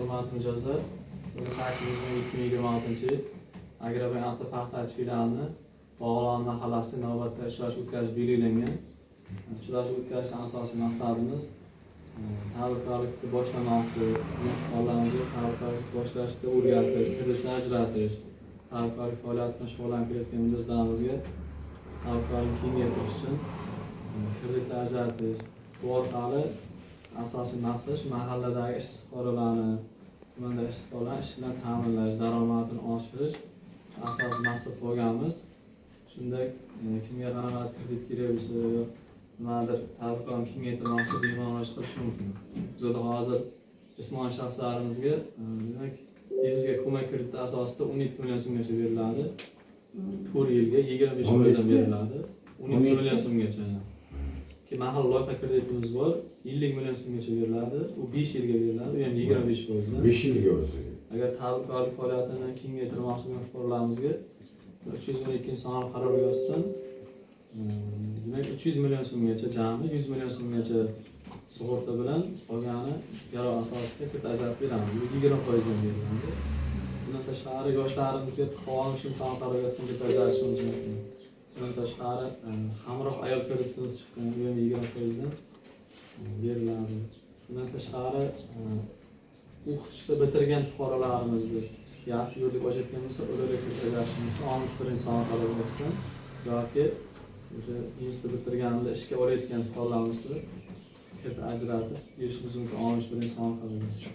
hurmatli mijozlar, 8-2026 yil Agrobank paxtachi filialini Bog'lon mahallasi navbatda uchrashuv o'tkazish belgilangan. Uchrashuv o'tkazishning asosiy maqsadimiz tadbirkorlikni boshlamoqchi, mehmonlarimizga tadbirkorlikni boshlashda o'rgatish, kreditlar ajratish, tadbirkorlik faoliyatini shug'ullanib kelayotgan mijozlarimizga tadbirkorlikni kengaytirish uchun kreditlar ajratish. Bu orqali asosiy maqsad shu mahalladagi ishsiz fuqarolarni, tumanda ishsiz fuqarolarni ish bilan ta'minlash, daromadini oshirish asosiy maqsad qo'yganmiz. Shunda kimga qanaqa kredit kerak bo'lsa, nimadir tadbirkorni kengaytirmoqchi bemalol qilish mumkin. Bizda hozir jismoniy shaxslarimizga demak biznesga ko'mak krediti asosida 17 million so'mgacha beriladi. 4 yilga 25% beriladi. 17 million so'mgacha. Mahalla loyiha kreditimiz bor, 50 million so'mgacha beriladi. U 5 yilga beriladi, u ham 25%. 5 yilga bo'lsa. Agar tadbirkorlik faoliyatini kengaytirmoqchi bo'lgan fuqarolarimizga 312 sonli qaror yozsin. Demak 300 million so'mgacha jami 100 million so'mgacha sug'urta bilan qolgani garov asosida kredit ajratib beramiz. Bu 20% dan beriladi. Bundan tashqari yoshlarimizga qonun uchun sonli qaror yozsin deb ajratishimiz mumkin. Bundan tashqari hamroh ayol kreditimiz chiqqan, bu ham 20% dan beriladi. Bundan tashqari o'qishni bitirgan fuqarolarimizni yaxshi yo'lga ochayotgan bo'lsa, ularga kredit ajratishimiz mumkin. 61 sonli qaror yozsin yoki o'sha institut bitirganida ishga olayotgan fuqarolarimizni kredit ajratib berishimiz mumkin. 61 sonli qaror yozsin.